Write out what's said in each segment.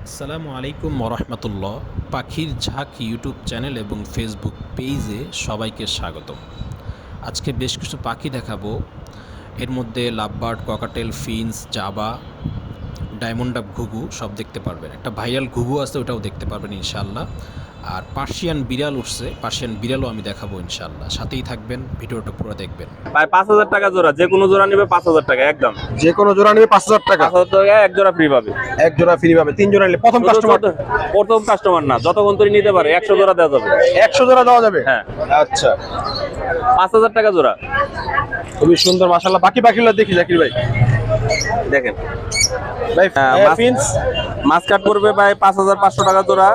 আসসালামু আলাইকুম ওরহমতুল্লাহ। পাখির ঝাঁক ইউটিউব চ্যানেল এবং ফেসবুক পেজে সবাইকে স্বাগতম। আজকে বেশ কিছু পাখি দেখাবো। এর মধ্যে লাভবার্ড, ককাটেল, ফিন্স, জাবা, ডায়মন্ড ডাব, ঘুঘু সব দেখতে পারবেন। একটা ভাইরাল ঘুঘু আছে, ওটাও দেখতে পারবেন ইনশাআল্লাহ। আর পার্সিয়ান বিড়াল উঠছে, পার্সিয়ান বিড়ালও আমি দেখাবো ইনশাআল্লাহ। সাথেই থাকবেন, ভিডিওটা পুরো দেখবেন। ভাই 5,000 টাকা জোড়া, যে কোনো জোড়া নেবে 5,000 টাকা একদম। যে কোনো জোড়া নিবে 5,000 টাকা। 5,000 টাকা এক জোড়া ফ্রি পাবে। এক জোড়া ফ্রি পাবে। 3 জোড়া নিলে প্রথম কাস্টমার না, যতক্ষণ তুই নিতে পারে 100 জোড়া দেওয়া যাবে। 100 জোড়া দেওয়া যাবে। হ্যাঁ আচ্ছা, 5,000 টাকা জোড়া। খুবই সুন্দর মাশাআল্লাহ। বাকি পাখিগুলো দেখি জাকির ভাই। দেখেন ভাই ফিন্স মাস্কাট পড়বে ভাই 5,500 টাকা জোড়া।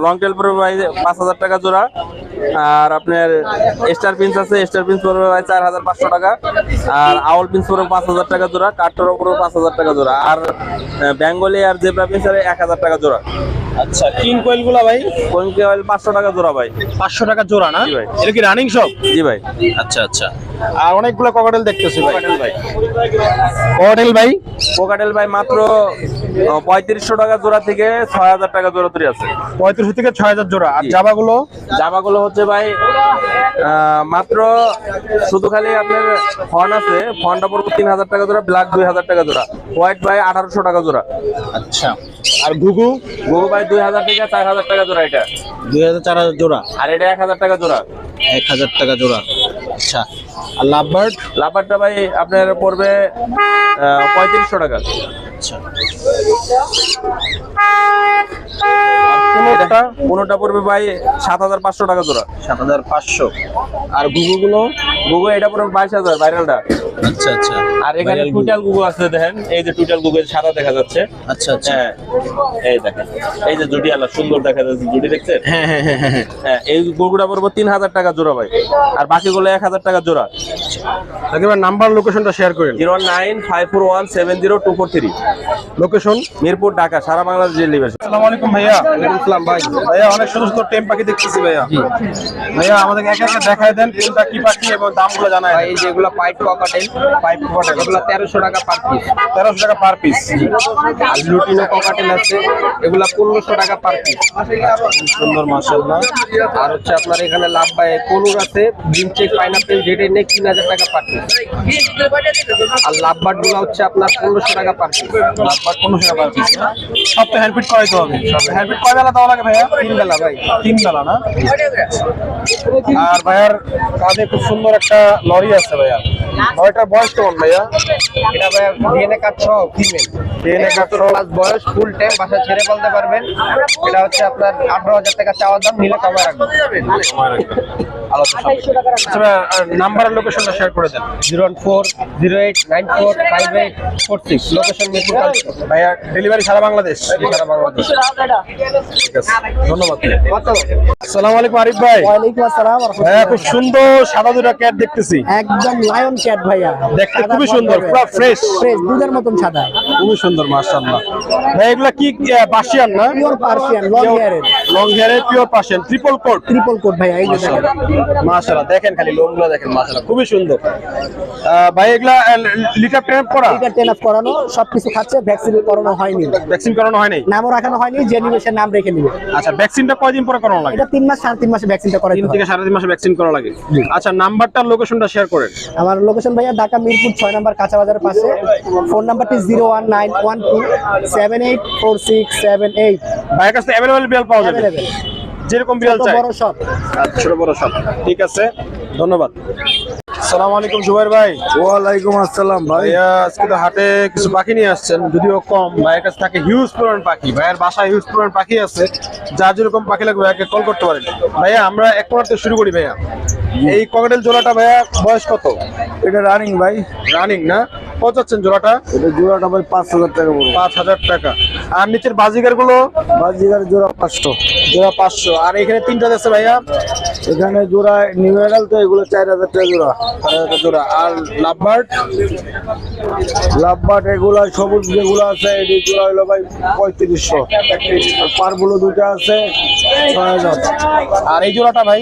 লং টেল পড়বে ভাই 5,000 টাকা জোড়া। আর আপনার স্টার পিন্স আছে, স্টার পিন্স পড়বে ভাই 4,500 টাকা। আর আউল পিন্স পড়বে 5,000 টাকা জোড়া। কাঠঠোরা পড়বে 5,000 টাকা জোড়া। আর বেঙ্গলি আর জেব্রা পিন্স 1,000 টাকা জোড়া। আচ্ছা, কিং কোয়েল গুলা ভাই? কোয়েল 500 টাকা জোড়া ভাই। 500 টাকা জোড়া না? জি ভাই। এটা কি রানিং সব? জি ভাই। আচ্ছা আচ্ছা। আর অনেকগুলো ককাটেল দেখতেছি ভাই। কোকাটেল ভাই, ককাটেল ভাই, কোকাটেল ভাই মাত্র 3500 টাকা জোড়া থেকে 6,000 টাকা জোড়া তৈরি আছে। 3500 থেকে 6,000 জোড়া। আর জি। জাবাগুলো? জামাগুলো হচ্ছে ভাই মাত্র শুধু খালি আপনার ফন আছে, ফনটা পড়বে 3,000 টাকা জোড়া, ব্ল্যাক 2,000 টাকা জোড়া, হোয়াইট ভাই 1,800 টাকা জোড়া। আচ্ছা। আর ঘুঘু? গুগু ভাই 2,000 থেকে 4,000 টাকা জোড়া এটা। 2000 4000 জোড়া। আর এটা 1,000 টাকা জোড়া। 1000 টাকা জোড়া। আচ্ছা। আর লাভবার্ড? লাভারটা ভাই আপনার পড়বে 3500 টাকা। আচ্ছা। কোনটা পড়বে ভাই 7,500 টাকা জোড়া। 7500। আর ঘুঘুগুলো? গুগু এটা পড়বে 22,000 ভাইরালটা। আচ্ছা আচ্ছা। আর এখানে টুটাল গুগু আছে, দেখেন এই যে টুটাল গুগু সাদা দেখা যাচ্ছে। আচ্ছা আচ্ছা। হ্যাঁ এই দেখেন, এই যে জুটি আল্লাহ সুন্দর দেখা যাচ্ছে, জুটি দেখছেন? হ্যাঁ হ্যাঁ হ্যাঁ হ্যাঁ। হ্যাঁ, এই গরুটা পড়বো 3,000 টাকা জোড়া ভাই। আর বাকিগুলো 1,000 টাকা জোড়া। একেবারে নাম্বার লোকেশনটা শেয়ার করেন। 09541702443। লোকেশন মিরপুর, ঢাকা, সারা বাংলাদেশ ডেলিভারি। আসসালামু আলাইকুম ভাইয়া। ওয়ালাইকুম আসসালাম ভাই। ভাইয়া অনেক সুন্দর সুন্দর টেম পাখি দেখতেছি ভাইয়া। ভাইয়া আমাদের একা একা দেখায় দেন কোনটা কি পাখি এবং দামগুলো জানায়। এই যে এগুলো পাইপ ককাটেল, পাইপ ককাটেল এগুলো 1300 টাকা পার পিস। 1300 টাকা পার পিস। আর লুটিনো ককাটেল আছে, এগুলো 1500 টাকা পার পিস। সুন্দর মাশাআল্লাহ। আর হচ্ছে আপনার এখানে লাভবাই কলুর আছে, ব্রিমচেক পাইনাপেল যেটা নেই 3000 টাকা পার পিস। আর লাভবার্ড গুলো হচ্ছে আপনার 1500 টাকা পার পিস। লাভবার্ড 1500 টাকা পার পিস। সব তো হ্যান্ডফিট করাইতে হবে। হ্যান্ডফিট কয় বেলা দেওয়া লাগে ভাইয়া? 3 বেলা ভাই। 3 বেলা না? আর ভাইয়ার কাঁধে খুব সুন্দর একটা লরি আছে ভাইয়া। লরিটার বয়স কেমন ভাইয়া? এটা ভাই ডিএনএ কার্ড সহ ফিমেল। ডিএনএ কার্ড সহ প্লাস বয়স, ফুল টাইম বাসা ছেড়ে বলতে পারবেন। এটা হচ্ছে আপনার 18,000 টাকা চাওয়া দাম, নিলে কমে রাখবেন। আচ্ছা ভাইয়া, নাম্বারের লোকেশনটা শেয়ার করে দেন। 01408945846। লোকেশন মিরপুর কালচি। ভাইয়া ডেলিভারি সারা বাংলাদেশ? সারা বাংলাদেশ। ঠিক আছে, ধন্যবাদ। আসসালামু আলাইকুম আরিফ ভাই। ওয়ালাইকুম আসসালাম। ভাইয়া খুব সুন্দর সাদা দুটা ক্যাট দেখতেছি। একদম লায়ন ক্যাট ভাইয়া, দেখতে খুবই সুন্দর, পুরো ফ্রেশ। ফ্রেশ দুধের মতন সাদা, খুবই সুন্দর মাশাআল্লাহ। ভাই এগুলা কি পার্সিয়ান না? পিওর পার্সিয়ান, লং হেয়ারের। লং হেয়ারের pure Persian, triple coat. Triple coat ভাইয়া, এই যে দেখেন। মাশাআল্লাহ, দেখেন খালি লোমগুলো দেখেন মাশাআল্লাহ, খুবই সুন্দর। ভাই এগুলা লিটার ট্রেন করা? এটা 10 অফ করানো, সবকিছু খাচ্ছে, ভ্যাকসিন করানো হয়নি। ভ্যাকসিন করানো হয় নাই? নামও রাখানো হয়নি, যে নিবে সে নাম রেখে নিবে। আচ্ছা, ভ্যাকসিনটা কয়দিন পরে করানো লাগে? এটা 3 মাস 3.5 মাসে ভ্যাকসিনটা করাই 3 থেকে 3.5 মাসে ভ্যাকসিন করা লাগে। আচ্ছা, নাম্বারটা লোকেশনটা শেয়ার করেন। আমার লোকেশন ভাইয়া ঢাকা মিরপুর 6 নম্বর কাঁচা বাজারের পাশে। ফোন নাম্বারটি 01912 784678। ভাইয়ের কাছে অ্যাভেলেবল বিড়াল পাওয়া যাবে, Available। যেরকম বিড়াল ছোট চাই। বড় সব। আচ্ছা, ছোট বড় সব। ঠিক আছে, ধন্যবাদ। আসসালামু আলাইকুম জুবাইর ভাই। ওয়ালাইকুম আসসালাম ভাই। ভাইয়া আজকে তো হাটে কিছু পাখি নিয়ে আসছেন, যদিও কম। ভাইয়ের কাছে থাকে হিউজ পরিমাণ পাখি। ভাইয়ের বাসায় হিউজ পরিমাণ পাখি আছে, যার যেরকম পাখি লাগবে ভাইয়াকে কল করতে পারেন। ভাইয়া আমরা এক কোণা থেকে শুরু করি ভাইয়া। এই ককাটেল জোড়াটা ভাইয়া বয়স কত? এটা রানিং ভাই। রানিং না? কত চাচ্ছেন জোড়াটা? এটা জোড়াটা ভাই 5,000 টাকা পড়বে। 5,000 টাকা। আর নিচের বাজিগার গুলো? বাজিগার জোড়া 500। জোড়া 500। আর এখানে তিনটা আছে ভাইয়া? এখানে জোড়া নিউ এডাল, তো এগুলো 4,000 টাকা জোড়া। 4,000 জোড়া। আর লাভবার্ড? লাভবাট এগুলা সবুজ যেগুলো আছে, এটি জোড়া হলো ভাই 3500। আর পারগুলো দুটো আছে 6,000। আর এই জোড়াটা ভাই?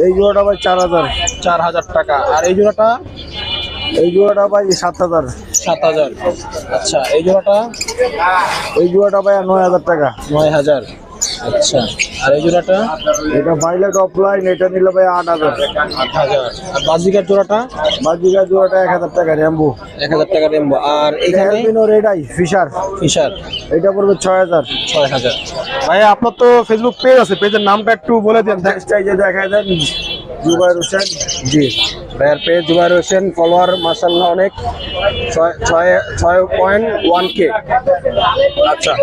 এই জোড়াটা ভাই 4,000। 4,000 টাকা। আর এই জোড়াটা? এই জোড়াটা ভাই 7,000। 7,000। আচ্ছা, এই জোড়াটা এই জোড়াটা ভাই 9,000 টাকা। 9,000। আচ্ছা, আর এই জোড়াটা এটা ভাইলেট অফলাইন, এটা নিলে ভাই 8,000। 8,000। আর বাজিকার জোড়াটা বাজিকা জোড়াটা 1,000 টাকা র্যাম্বো। 1,000 টাকা রেমবো। আর এখানে albino red eye fisher, fisher এটা পড়বে 6,000। 6,000। ভাইয়া আপনার তো ফেসবুক পেজ আছে, পেজের নামটা একটু বলে দেন। এই যে দেখায় দেন, জুবাইর হোসেন। জি, ভাইয়ার পেজ জুবাইর হোসেন, ফলোয়ার মাশাআল্লাহ অনেক, 6.1K। আচ্ছা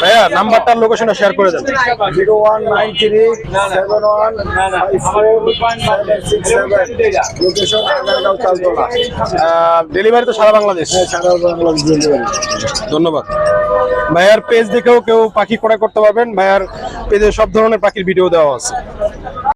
ভাইয়া, নাম্বারটা লোকেশনটা শেয়ার করে দেন। 019371546767, লোকেশন আগারগাঁও চালতলা। ডেলিভারি তো সারা বাংলাদেশ। সারা বাংলাদেশ ডেলিভারি। ধন্যবাদ। ভাইয়ার পেজ দেখেও কেউ পাখি ক্রয় করতে পারবেন। ভাইয়ার পেজে সব ধরনের পাখির ভিডিও দেওয়া আছে।